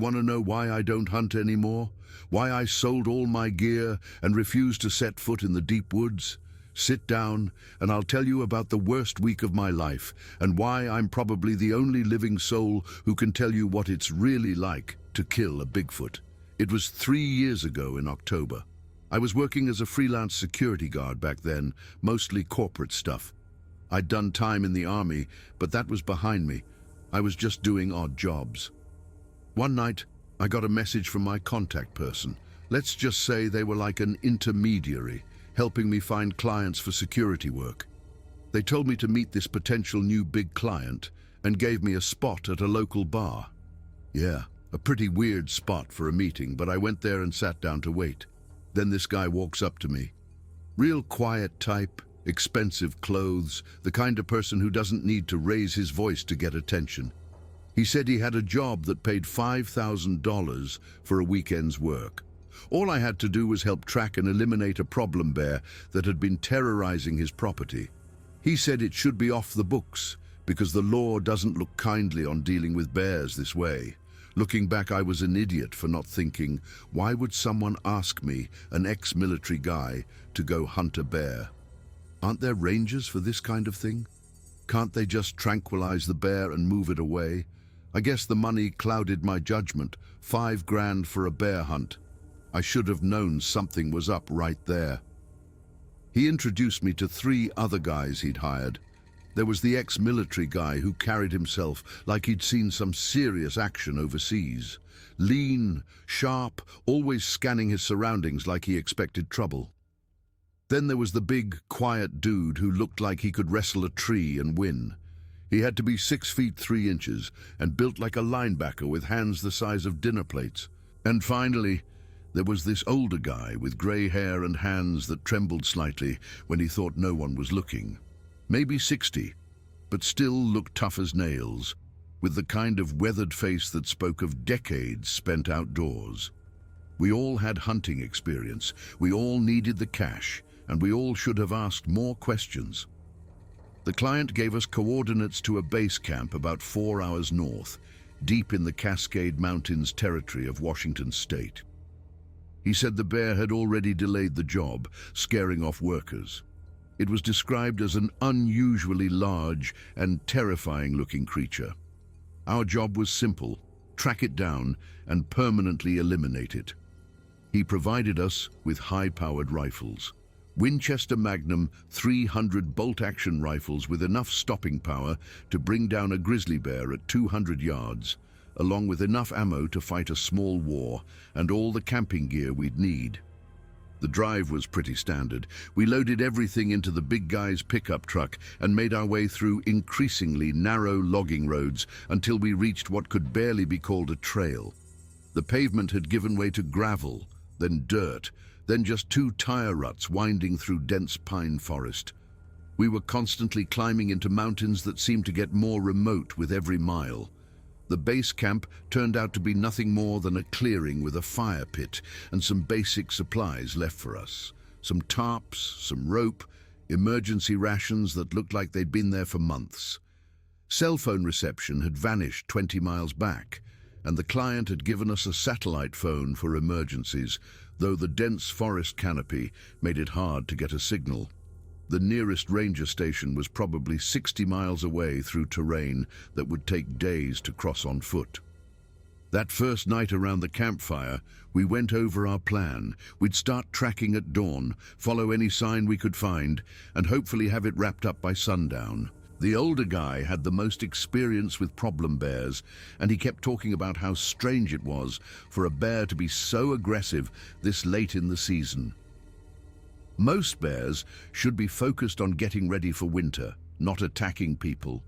want to know why I don't hunt anymore? Why I sold all my gear and refused to set foot in the deep woods? Sit down, and I'll tell you about the worst week of my life and why I'm probably the only living soul who can tell you what it's really like to kill a Bigfoot. It was 3 years ago in October. I was working as a freelance security guard back then, mostly corporate stuff. I'd done time in the army, but that was behind me. I was just doing odd jobs. One night, I got a message from my contact person. Let's just say they were like an intermediary, helping me find clients for security work. They told me to meet this potential new big client and gave me a spot at a local bar. Yeah, a pretty weird spot for a meeting, but I went there and sat down to wait. Then this guy walks up to me. Real quiet type, expensive clothes, the kind of person who doesn't need to raise his voice to get attention. He said he had a job that paid $5,000 for a weekend's work. All I had to do was help track and eliminate a problem bear that had been terrorizing his property. He said it should be off the books because the law doesn't look kindly on dealing with bears this way. Looking back, I was an idiot for not thinking, why would someone ask me, an ex-military guy, to go hunt a bear? Aren't there rangers for this kind of thing? Can't they just tranquilize the bear and move it away? I guess the money clouded my judgment. $5,000 for a bear hunt. I should have known something was up right there. He introduced me to 3 other guys he'd hired. There was the ex-military guy who carried himself like he'd seen some serious action overseas. Lean, sharp, always scanning his surroundings like he expected trouble. Then there was the big, quiet dude who looked like he could wrestle a tree and win. He had to be 6 feet 3 inches and built like a linebacker with hands the size of dinner plates. And finally, there was this older guy with grey hair and hands that trembled slightly when he thought no one was looking. Maybe 60, but still looked tough as nails, with the kind of weathered face that spoke of decades spent outdoors. We all had hunting experience, we all needed the cash, and we all should have asked more questions. The client gave us coordinates to a base camp about 4 hours north, deep in the Cascade Mountains territory of Washington state. He said the bear had already delayed the job, scaring off workers. It was described as an unusually large and terrifying-looking creature. Our job was simple: track it down and permanently eliminate it. He provided us with high-powered rifles. Winchester Magnum 300 bolt-action rifles with enough stopping power to bring down a grizzly bear at 200 yards, along with enough ammo to fight a small war and all the camping gear we'd need. The drive was pretty standard. We loaded everything into the big guy's pickup truck and made our way through increasingly narrow logging roads until we reached what could barely be called a trail. The pavement had given way to gravel, then dirt, then just 2 tire ruts winding through dense pine forest. We were constantly climbing into mountains that seemed to get more remote with every mile. The base camp turned out to be nothing more than a clearing with a fire pit and some basic supplies left for us. Some tarps, some rope, emergency rations that looked like they'd been there for months. Cell phone reception had vanished 20 miles back, and the client had given us a satellite phone for emergencies, though the dense forest canopy made it hard to get a signal. The nearest ranger station was probably 60 miles away through terrain that would take days to cross on foot. That first night around the campfire, we went over our plan. We'd start tracking at dawn, follow any sign we could find, and hopefully have it wrapped up by sundown. The older guy had the most experience with problem bears, and he kept talking about how strange it was for a bear to be so aggressive this late in the season. Most bears should be focused on getting ready for winter, not attacking people.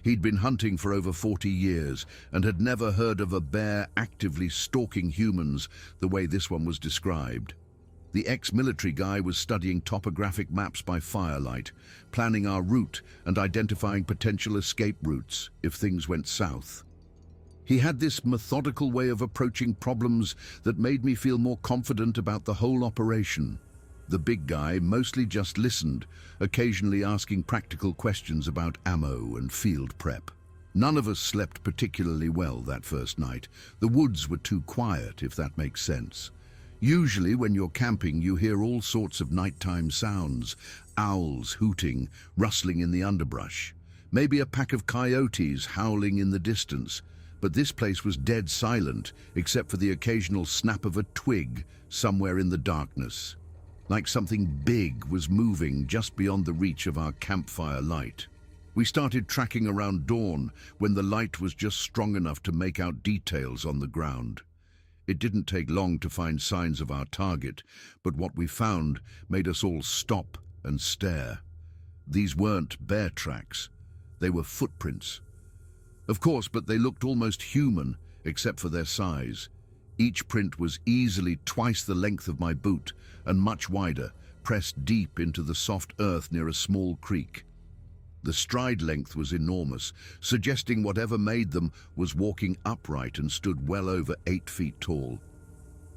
He'd been hunting for over 40 years and had never heard of a bear actively stalking humans the way this one was described. The ex-military guy was studying topographic maps by firelight, planning our route and identifying potential escape routes if things went south. He had this methodical way of approaching problems that made me feel more confident about the whole operation. The big guy mostly just listened, occasionally asking practical questions about ammo and field prep. None of us slept particularly well that first night. The woods were too quiet, if that makes sense. Usually when you're camping, you hear all sorts of nighttime sounds, owls hooting, rustling in the underbrush, maybe a pack of coyotes howling in the distance. But this place was dead silent, except for the occasional snap of a twig somewhere in the darkness, like something big was moving just beyond the reach of our campfire light. We started tracking around dawn when the light was just strong enough to make out details on the ground. It didn't take long to find signs of our target, but what we found made us all stop and stare. These weren't bear tracks. They were footprints. Of course, but they looked almost human, except for their size. Each print was easily twice the length of my boot and much wider, pressed deep into the soft earth near a small creek. The stride length was enormous, suggesting whatever made them was walking upright and stood well over 8 feet tall.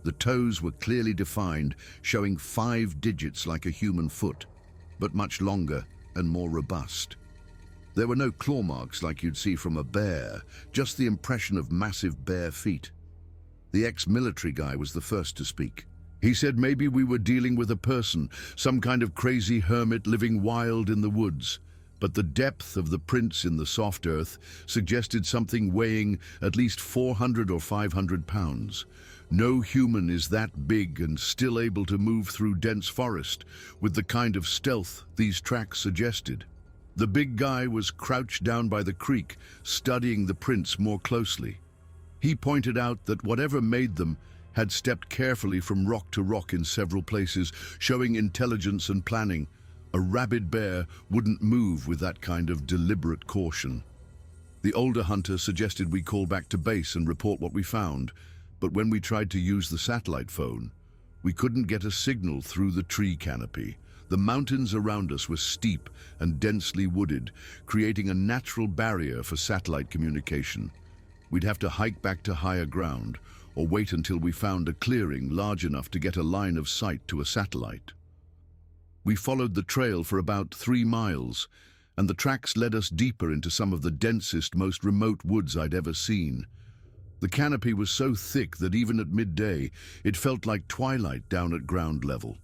The toes were clearly defined, showing 5 digits like a human foot, but much longer and more robust. There were no claw marks like you'd see from a bear, just the impression of massive bare feet. The ex-military guy was the first to speak. He said maybe we were dealing with a person, some kind of crazy hermit living wild in the woods. But the depth of the prints in the soft earth suggested something weighing at least 400 or 500 pounds. No human is that big and still able to move through dense forest with the kind of stealth these tracks suggested. The big guy was crouched down by the creek, studying the prints more closely. He pointed out that whatever made them had stepped carefully from rock to rock in several places, showing intelligence and planning. A rabid bear wouldn't move with that kind of deliberate caution. The older hunter suggested we call back to base and report what we found, but when we tried to use the satellite phone, we couldn't get a signal through the tree canopy. The mountains around us were steep and densely wooded, creating a natural barrier for satellite communication. We'd have to hike back to higher ground, or wait until we found a clearing large enough to get a line of sight to a satellite. We followed the trail for about 3 miles, and the tracks led us deeper into some of the densest, most remote woods I'd ever seen. The canopy was so thick that even at midday, it felt like twilight down at ground level.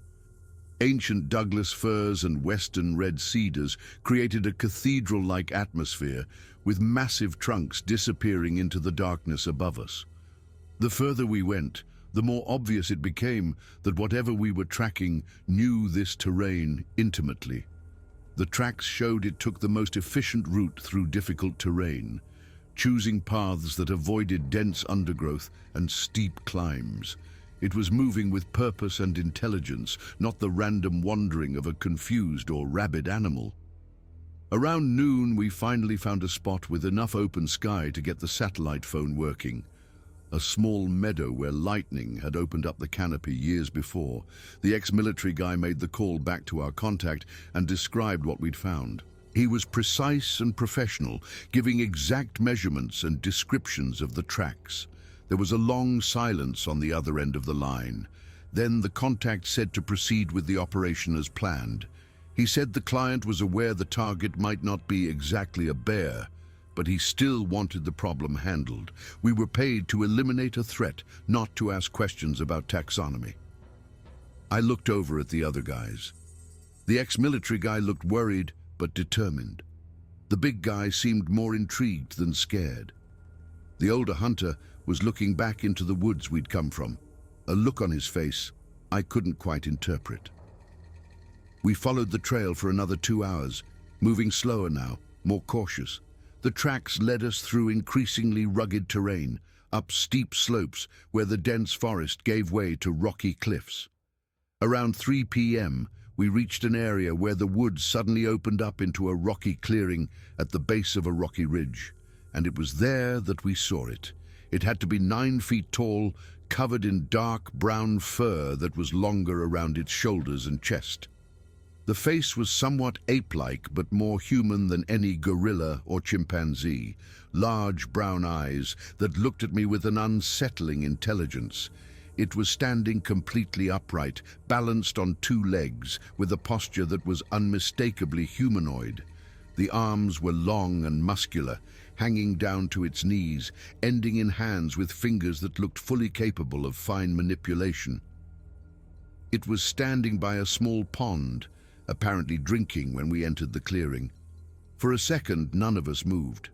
Ancient Douglas firs and western red cedars created a cathedral-like atmosphere, with massive trunks disappearing into the darkness above us. The further we went, the more obvious it became that whatever we were tracking knew this terrain intimately. The tracks showed it took the most efficient route through difficult terrain, choosing paths that avoided dense undergrowth and steep climbs. It was moving with purpose and intelligence, not the random wandering of a confused or rabid animal. Around noon, we finally found a spot with enough open sky to get the satellite phone working. A small meadow where lightning had opened up the canopy years before. The ex-military guy made the call back to our contact and described what we'd found. He was precise and professional, giving exact measurements and descriptions of the tracks. There was a long silence on the other end of the line. Then the contact said to proceed with the operation as planned. He said the client was aware the target might not be exactly a bear, but he still wanted the problem handled. We were paid to eliminate a threat, not to ask questions about taxonomy. I looked over at the other guys. The ex-military guy looked worried but determined. The big guy seemed more intrigued than scared. The older hunter was looking back into the woods we'd come from, a look on his face I couldn't quite interpret. We followed the trail for another 2 hours, moving slower now, more cautious. The tracks led us through increasingly rugged terrain, up steep slopes where the dense forest gave way to rocky cliffs. Around 3 p.m., we reached an area where the woods suddenly opened up into a rocky clearing at the base of a rocky ridge, and it was there that we saw it. It had to be 9 feet tall, covered in dark brown fur that was longer around its shoulders and chest. The face was somewhat ape-like but more human than any gorilla or chimpanzee. Large brown eyes that looked at me with an unsettling intelligence. It was standing completely upright, balanced on 2 legs, with a posture that was unmistakably humanoid. The arms were long and muscular, hanging down to its knees, ending in hands with fingers that looked fully capable of fine manipulation. It was standing by a small pond, apparently drinking when we entered the clearing. For a second, none of us moved.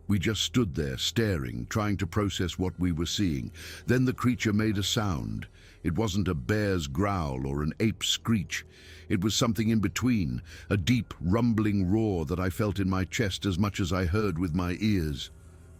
We just stood there, staring, trying to process what we were seeing. Then the creature made a sound. It wasn't a bear's growl or an ape's screech. It was something in between, a deep, rumbling roar that I felt in my chest as much as I heard with my ears.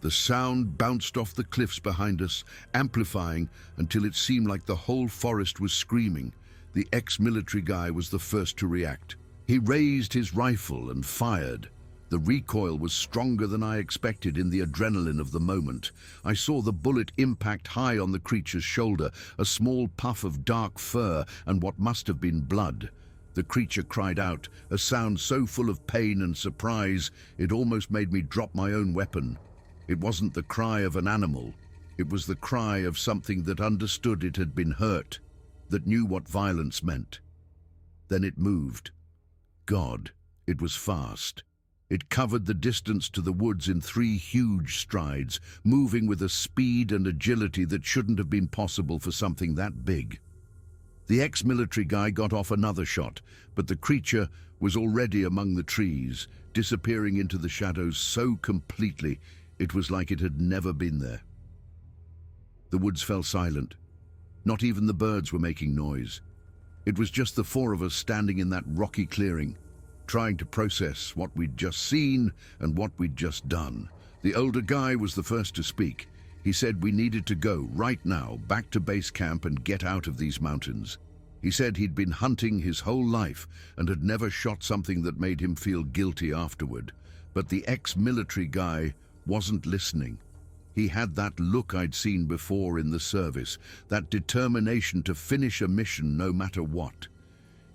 The sound bounced off the cliffs behind us, amplifying until it seemed like the whole forest was screaming. The ex-military guy was the first to react. He raised his rifle and fired. The recoil was stronger than I expected in the adrenaline of the moment. I saw the bullet impact high on the creature's shoulder, a small puff of dark fur and what must have been blood. The creature cried out, a sound so full of pain and surprise, it almost made me drop my own weapon. It wasn't the cry of an animal. It was the cry of something that understood it had been hurt, that knew what violence meant. Then it moved. God, it was fast. It covered the distance to the woods in 3 huge strides, moving with a speed and agility that shouldn't have been possible for something that big. The ex-military guy got off another shot, but the creature was already among the trees, disappearing into the shadows so completely it was like it had never been there. The woods fell silent. Not even the birds were making noise. It was just the 4 of us standing in that rocky clearing, trying to process what we'd just seen and what we'd just done. The older guy was the first to speak. He said we needed to go, right now, back to base camp and get out of these mountains. He said he'd been hunting his whole life and had never shot something that made him feel guilty afterward. But the ex-military guy wasn't listening. He had that look I'd seen before in the service, that determination to finish a mission no matter what.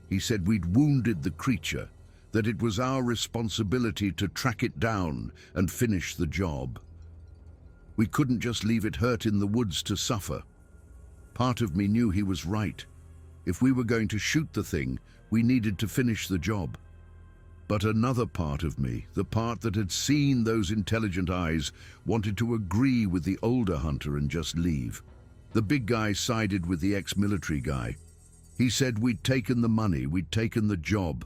He said we'd wounded the creature, that it was our responsibility to track it down and finish the job. We couldn't just leave it hurt in the woods to suffer. Part of me knew he was right. If we were going to shoot the thing, we needed to finish the job. But another part of me, the part that had seen those intelligent eyes, wanted to agree with the older hunter and just leave. The big guy sided with the ex-military guy. He said we'd taken the money, we'd taken the job.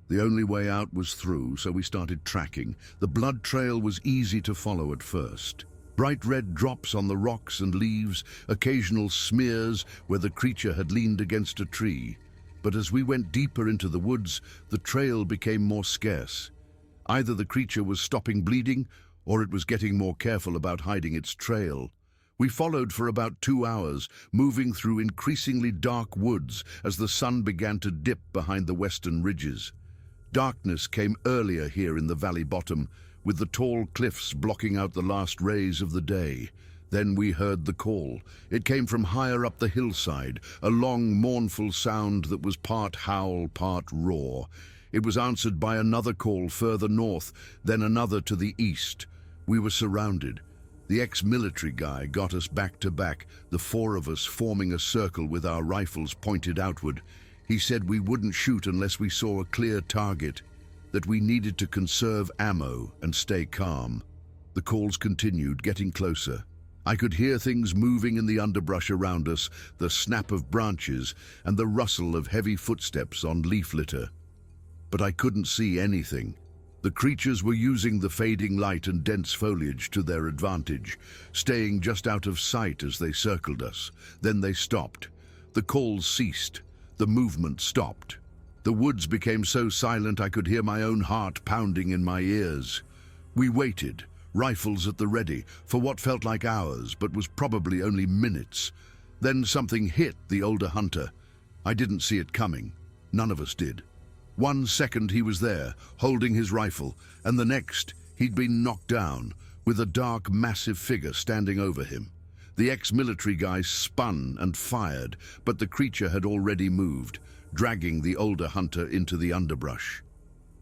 The only way out was through, so we started tracking. The blood trail was easy to follow at first. Bright red drops on the rocks and leaves, occasional smears where the creature had leaned against a tree. But as we went deeper into the woods, the trail became more scarce. Either the creature was stopping bleeding, or it was getting more careful about hiding its trail. We followed for about 2 hours, moving through increasingly dark woods as the sun began to dip behind the western ridges. Darkness came earlier here in the valley bottom, with the tall cliffs blocking out the last rays of the day. Then we heard the call. It came from higher up the hillside, a long, mournful sound that was part howl, part roar. It was answered by another call further north, then another to the east. We were surrounded. The ex-military guy got us back to back, the 4 of us forming a circle with our rifles pointed outward. He said we wouldn't shoot unless we saw a clear target, that we needed to conserve ammo and stay calm. The calls continued, getting closer. I could hear things moving in the underbrush around us, the snap of branches and the rustle of heavy footsteps on leaf litter. But I couldn't see anything. The creatures were using the fading light and dense foliage to their advantage, staying just out of sight as they circled us. Then they stopped. The calls ceased. The movement stopped. The woods became so silent I could hear my own heart pounding in my ears. We waited, rifles at the ready, for what felt like hours, but was probably only minutes. Then something hit the older hunter. I didn't see it coming. None of us did. 1 second he was there, holding his rifle, and the next he'd been knocked down, with a dark, massive figure standing over him. The ex-military guy spun and fired, but the creature had already moved, dragging the older hunter into the underbrush.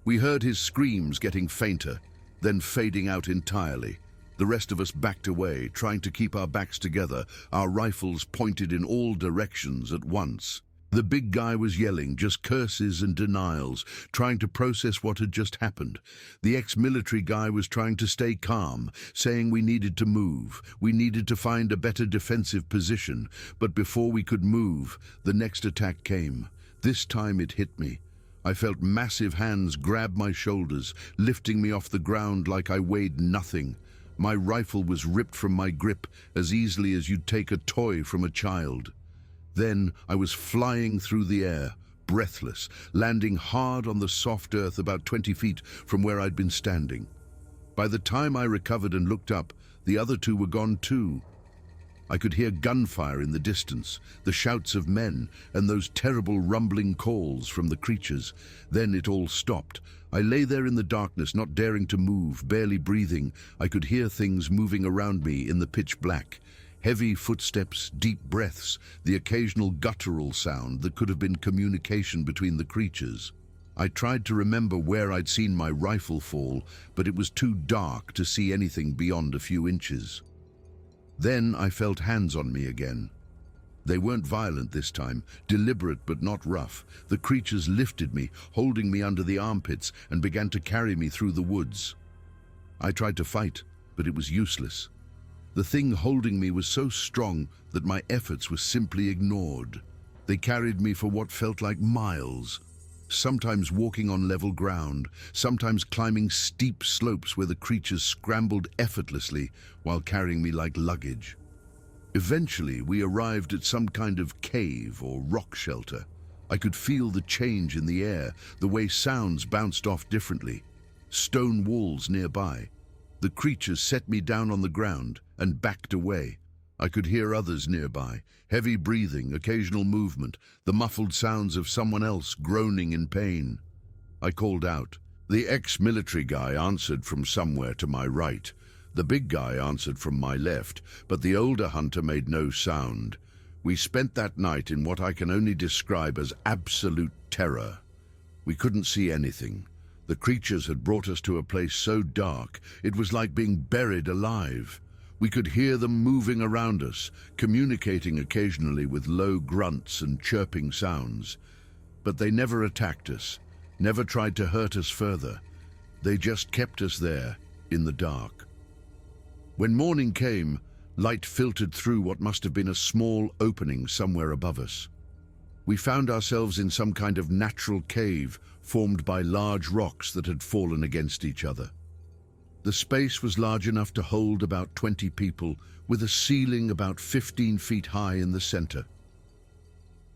We heard his screams getting fainter, then fading out entirely. The rest of us backed away, trying to keep our backs together, our rifles pointed in all directions at once. The big guy was yelling, just curses and denials, trying to process what had just happened. The ex-military guy was trying to stay calm, saying we needed to move. We needed to find a better defensive position. But before we could move, the next attack came. This time it hit me. I felt massive hands grab my shoulders, lifting me off the ground like I weighed nothing. My rifle was ripped from my grip as easily as you'd take a toy from a child. Then I was flying through the air, breathless, landing hard on the soft earth about 20 feet from where I'd been standing. By the time I recovered and looked up, the other two were gone too. I could hear gunfire in the distance, the shouts of men, and those terrible rumbling calls from the creatures. Then it all stopped. I lay there in the darkness, not daring to move, barely breathing. I could hear things moving around me in the pitch black. Heavy footsteps, deep breaths, the occasional guttural sound that could have been communication between the creatures. I tried to remember where I'd seen my rifle fall, but it was too dark to see anything beyond a few inches. Then I felt hands on me again. They weren't violent this time, deliberate but not rough. The creatures lifted me, holding me under the armpits, and began to carry me through the woods. I tried to fight, but it was useless. The thing holding me was so strong that my efforts were simply ignored. They carried me for what felt like miles, sometimes walking on level ground, sometimes climbing steep slopes where the creatures scrambled effortlessly while carrying me like luggage. Eventually, we arrived at some kind of cave or rock shelter. I could feel the change in the air, the way sounds bounced off differently. Stone walls nearby. The creatures set me down on the ground and backed away. I could hear others nearby, heavy breathing, occasional movement, the muffled sounds of someone else groaning in pain. I called out. The ex-military guy answered from somewhere to my right. The big guy answered from my left, but the older hunter made no sound. We spent that night in what I can only describe as absolute terror. We couldn't see anything. The creatures had brought us to a place so dark, it was like being buried alive. We could hear them moving around us, communicating occasionally with low grunts and chirping sounds. But they never attacked us, never tried to hurt us further. They just kept us there, in the dark. When morning came, light filtered through what must have been a small opening somewhere above us. We found ourselves in some kind of natural cave formed by large rocks that had fallen against each other. The space was large enough to hold about 20 people, with a ceiling about 15 feet high in the center.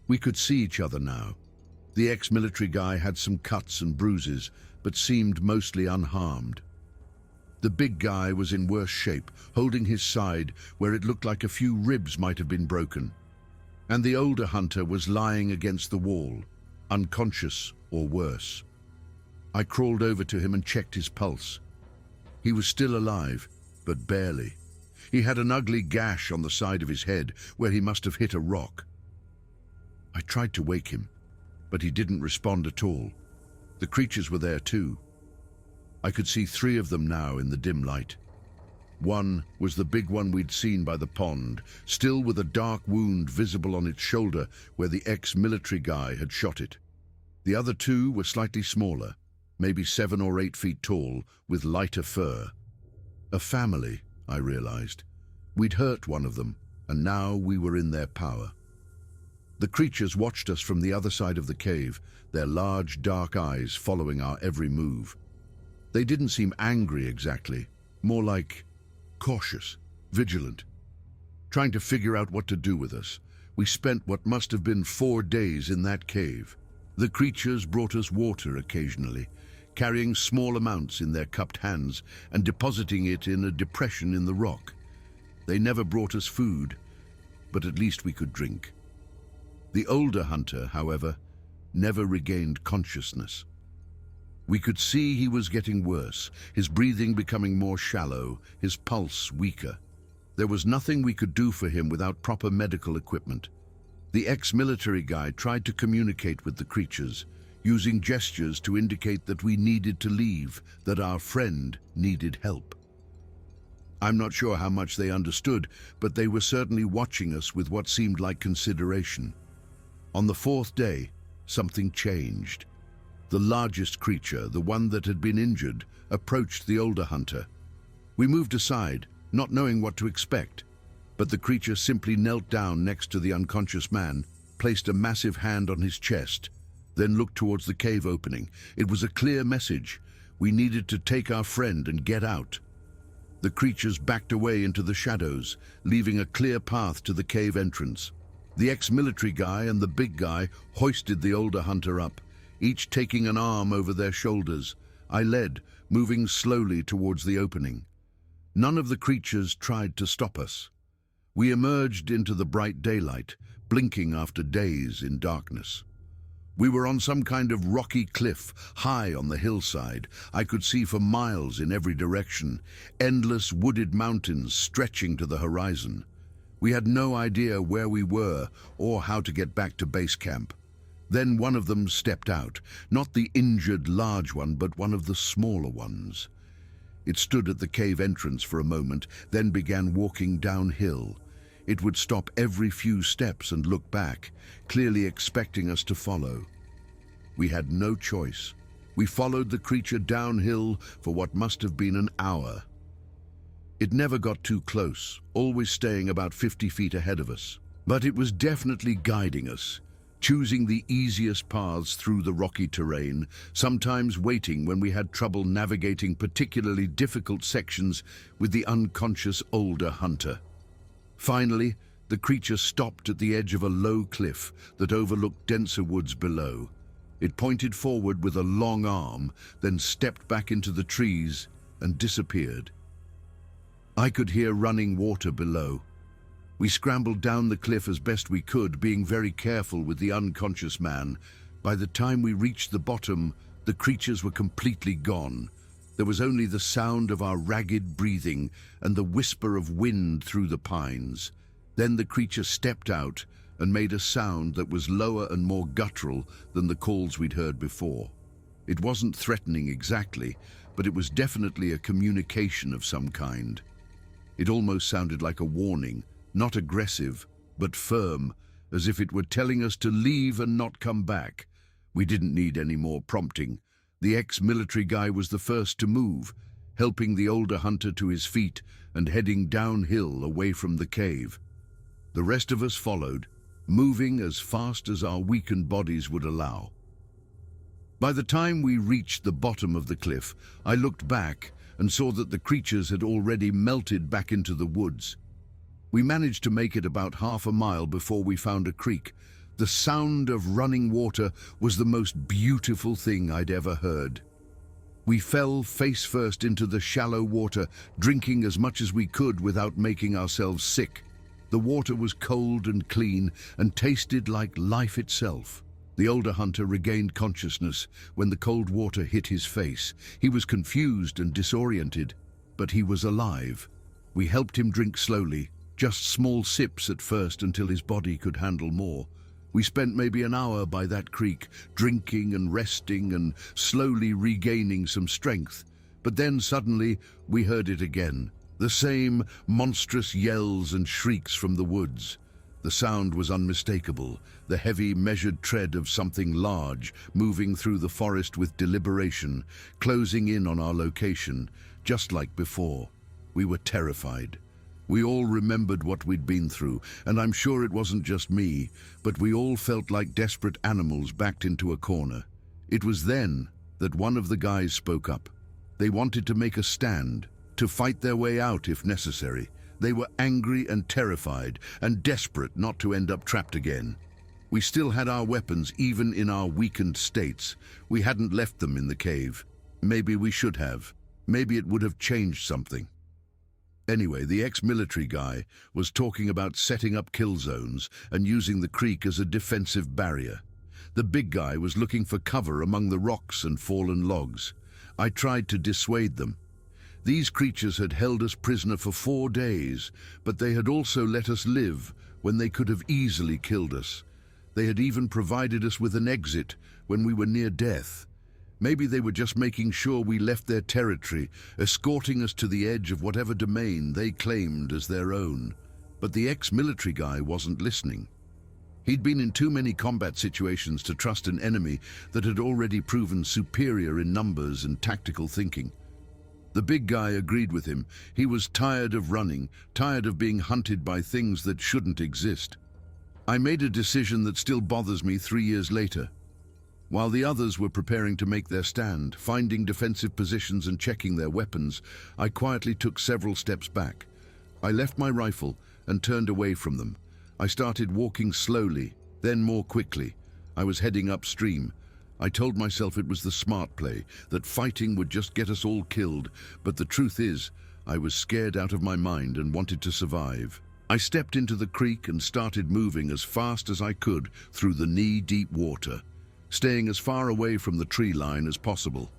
We could see each other now. The ex-military guy had some cuts and bruises, but seemed mostly unharmed. The big guy was in worse shape, holding his side where it looked like a few ribs might have been broken. And the older hunter was lying against the wall, unconscious or worse. I crawled over to him and checked his pulse. He was still alive, but barely. He had an ugly gash on the side of his head where he must have hit a rock. I tried to wake him, but he didn't respond at all. The creatures were there too. I could see 3 of them now in the dim light. One was the big one we'd seen by the pond, still with a dark wound visible on its shoulder where the ex-military guy had shot it. The other 2 were slightly smaller, maybe 7 or 8 feet tall, with lighter fur. A family, I realized. We'd hurt one of them, and now we were in their power. The creatures watched us from the other side of the cave, their large, dark eyes following our every move. They didn't seem angry exactly, more like cautious, vigilant, trying to figure out what to do with us. We spent what must have been 4 days in that cave. The creatures brought us water occasionally, carrying small amounts in their cupped hands and depositing it in a depression in the rock. They never brought us food, but at least we could drink. The older hunter, however, never regained consciousness. We could see he was getting worse, his breathing becoming more shallow, his pulse weaker. There was nothing we could do for him without proper medical equipment. The ex-military guy tried to communicate with the creatures, using gestures to indicate that we needed to leave, that our friend needed help. I'm not sure how much they understood, but they were certainly watching us with what seemed like consideration. On the fourth day, something changed. The largest creature, the one that had been injured, approached the older hunter. We moved aside, not knowing what to expect, but the creature simply knelt down next to the unconscious man, placed a massive hand on his chest, then looked towards the cave opening. It was a clear message. We needed to take our friend and get out. The creatures backed away into the shadows, leaving a clear path to the cave entrance. The ex-military guy and the big guy hoisted the older hunter up, each taking an arm over their shoulders. I led, moving slowly towards the opening. None of the creatures tried to stop us. We emerged into the bright daylight, blinking after days in darkness. We were on some kind of rocky cliff, high on the hillside. I could see for miles in every direction, endless wooded mountains stretching to the horizon. We had no idea where we were or how to get back to base camp. Then one of them stepped out, not the injured large one, but one of the smaller ones. It stood at the cave entrance for a moment, then began walking downhill. It would stop every few steps and look back, clearly expecting us to follow. We had no choice. We followed the creature downhill for what must have been an hour. It never got too close, always staying about 50 feet ahead of us. But it was definitely guiding us, choosing the easiest paths through the rocky terrain, sometimes waiting when we had trouble navigating particularly difficult sections with the unconscious older hunter. Finally, the creature stopped at the edge of a low cliff that overlooked denser woods below. It pointed forward with a long arm, then stepped back into the trees and disappeared. I could hear running water below. We scrambled down the cliff as best we could, being very careful with the unconscious man. By the time we reached the bottom, the creatures were completely gone. There was only the sound of our ragged breathing and the whisper of wind through the pines. Then the creature stepped out and made a sound that was lower and more guttural than the calls we'd heard before. It wasn't threatening exactly, but it was definitely a communication of some kind. It almost sounded like a warning, not aggressive, but firm, as if it were telling us to leave and not come back. We didn't need any more prompting. The ex-military guy was the first to move, helping the older hunter to his feet and heading downhill away from the cave. The rest of us followed, moving as fast as our weakened bodies would allow. By the time we reached the bottom of the cliff, I looked back and saw that the creatures had already melted back into the woods. We managed to make it about half a mile before we found a creek. The sound of running water was the most beautiful thing I'd ever heard. We fell face first into the shallow water, drinking as much as we could without making ourselves sick. The water was cold and clean and tasted like life itself. The older hunter regained consciousness when the cold water hit his face. He was confused and disoriented, but he was alive. We helped him drink slowly, just small sips at first until his body could handle more. We spent maybe an hour by that creek, drinking and resting and slowly regaining some strength. But then suddenly we heard it again, the same monstrous yells and shrieks from the woods. The sound was unmistakable, the heavy, measured tread of something large, moving through the forest with deliberation, closing in on our location, just like before. We were terrified. We all remembered what we'd been through, and I'm sure it wasn't just me, but we all felt like desperate animals backed into a corner. It was then that one of the guys spoke up. They wanted to make a stand, to fight their way out if necessary. They were angry and terrified and desperate not to end up trapped again. We still had our weapons even in our weakened states. We hadn't left them in the cave. Maybe we should have. Maybe it would have changed something. Anyway, the ex-military guy was talking about setting up kill zones and using the creek as a defensive barrier. The big guy was looking for cover among the rocks and fallen logs. I tried to dissuade them. These creatures had held us prisoner for 4 days, but they had also let us live when they could have easily killed us. They had even provided us with an exit when we were near death. Maybe they were just making sure we left their territory, escorting us to the edge of whatever domain they claimed as their own. But the ex-military guy wasn't listening. He'd been in too many combat situations to trust an enemy that had already proven superior in numbers and tactical thinking. The big guy agreed with him. He was tired of running, tired of being hunted by things that shouldn't exist. I made a decision that still bothers me 3 years later. While the others were preparing to make their stand, finding defensive positions and checking their weapons, I quietly took several steps back. I left my rifle and turned away from them. I started walking slowly, then more quickly. I was heading upstream. I told myself it was the smart play, that fighting would just get us all killed, but the truth is, I was scared out of my mind and wanted to survive. I stepped into the creek and started moving as fast as I could through the knee-deep water, staying as far away from the tree line as possible.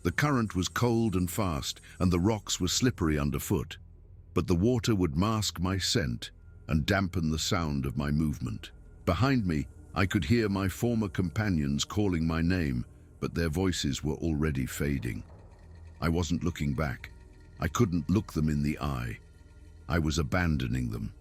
The current was cold and fast, and the rocks were slippery underfoot, but the water would mask my scent and dampen the sound of my movement. Behind me, I could hear my former companions calling my name, but their voices were already fading. I wasn't looking back. I couldn't look them in the eye. I was abandoning them.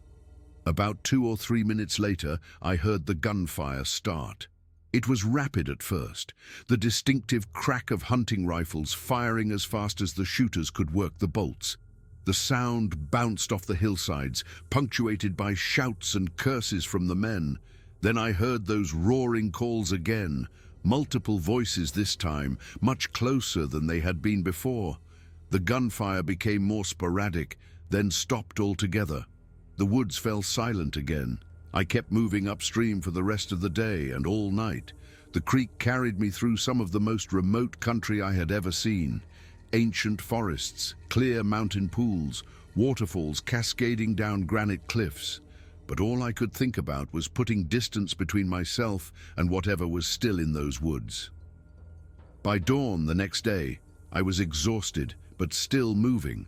About 2 or 3 minutes later, I heard the gunfire start. It was rapid at first, the distinctive crack of hunting rifles firing as fast as the shooters could work the bolts. The sound bounced off the hillsides, punctuated by shouts and curses from the men. Then I heard those roaring calls again, multiple voices this time, much closer than they had been before. The gunfire became more sporadic, then stopped altogether. The woods fell silent again. I kept moving upstream for the rest of the day and all night. The creek carried me through some of the most remote country I had ever seen. Ancient forests, clear mountain pools, waterfalls cascading down granite cliffs. But all I could think about was putting distance between myself and whatever was still in those woods. By dawn the next day, I was exhausted, but still moving.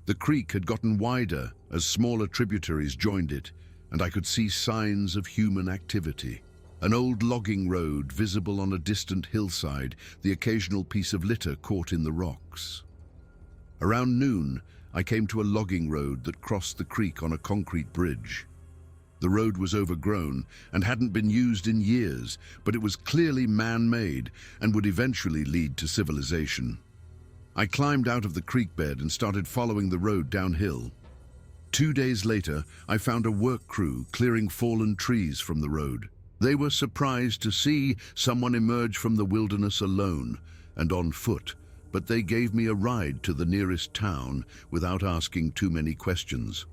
The creek had gotten wider as smaller tributaries joined it, and I could see signs of human activity. An old logging road visible on a distant hillside, the occasional piece of litter caught in the rocks. Around noon, I came to a logging road that crossed the creek on a concrete bridge. The road was overgrown and hadn't been used in years, but it was clearly man-made and would eventually lead to civilization. I climbed out of the creek bed and started following the road downhill. 2 days later, I found a work crew clearing fallen trees from the road. They were surprised to see someone emerge from the wilderness alone and on foot, but they gave me a ride to the nearest town without asking too many questions.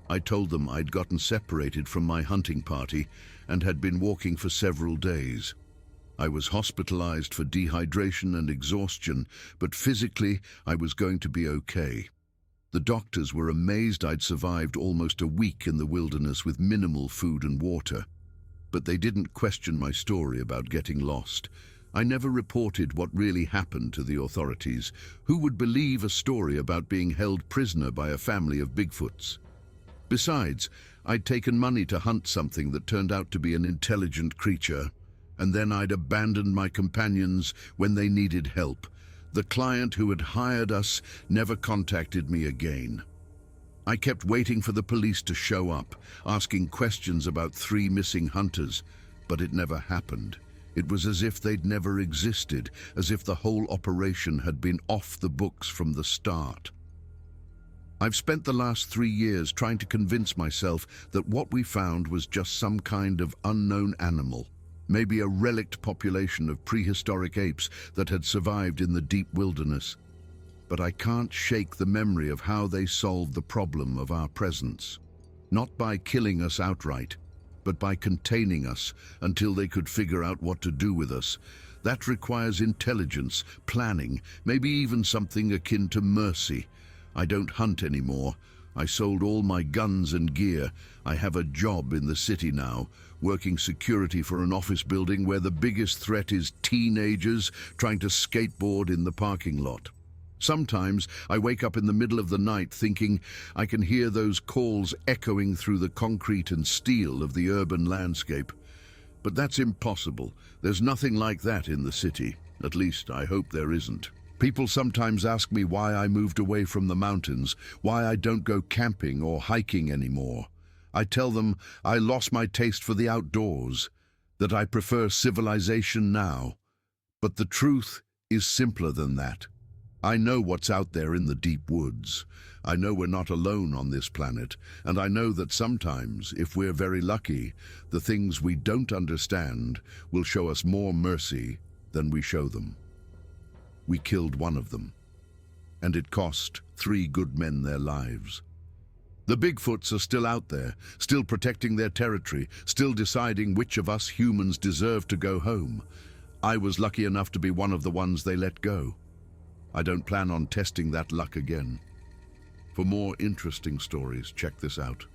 I told them I'd gotten separated from my hunting party and had been walking for several days. I was hospitalized for dehydration and exhaustion, but physically I was going to be okay. The doctors were amazed I'd survived almost a week in the wilderness with minimal food and water. But they didn't question my story about getting lost. I never reported what really happened to the authorities. Who would believe a story about being held prisoner by a family of Bigfoots? Besides, I'd taken money to hunt something that turned out to be an intelligent creature, and then I'd abandoned my companions when they needed help. The client who had hired us never contacted me again. I kept waiting for the police to show up, asking questions about 3 missing hunters, but it never happened. It was as if they'd never existed, as if the whole operation had been off the books from the start. I've spent the last 3 years trying to convince myself that what we found was just some kind of unknown animal, maybe a relict population of prehistoric apes that had survived in the deep wilderness. But I can't shake the memory of how they solved the problem of our presence. Not by killing us outright, but by containing us until they could figure out what to do with us. That requires intelligence, planning, maybe even something akin to mercy. I don't hunt anymore. I sold all my guns and gear. I have a job in the city now, working security for an office building where the biggest threat is teenagers trying to skateboard in the parking lot. Sometimes I wake up in the middle of the night thinking I can hear those calls echoing through the concrete and steel of the urban landscape. But that's impossible. There's nothing like that in the city. At least I hope there isn't. People sometimes ask me why I moved away from the mountains, why I don't go camping or hiking anymore. I tell them I lost my taste for the outdoors, that I prefer civilization now. But the truth is simpler than that. I know what's out there in the deep woods. I know we're not alone on this planet, and I know that sometimes, if we're very lucky, the things we don't understand will show us more mercy than we show them. We killed one of them, and it cost 3 good men their lives. The Bigfoots are still out there, still protecting their territory, still deciding which of us humans deserve to go home. I was lucky enough to be one of the ones they let go. I don't plan on testing that luck again. For more interesting stories, check this out.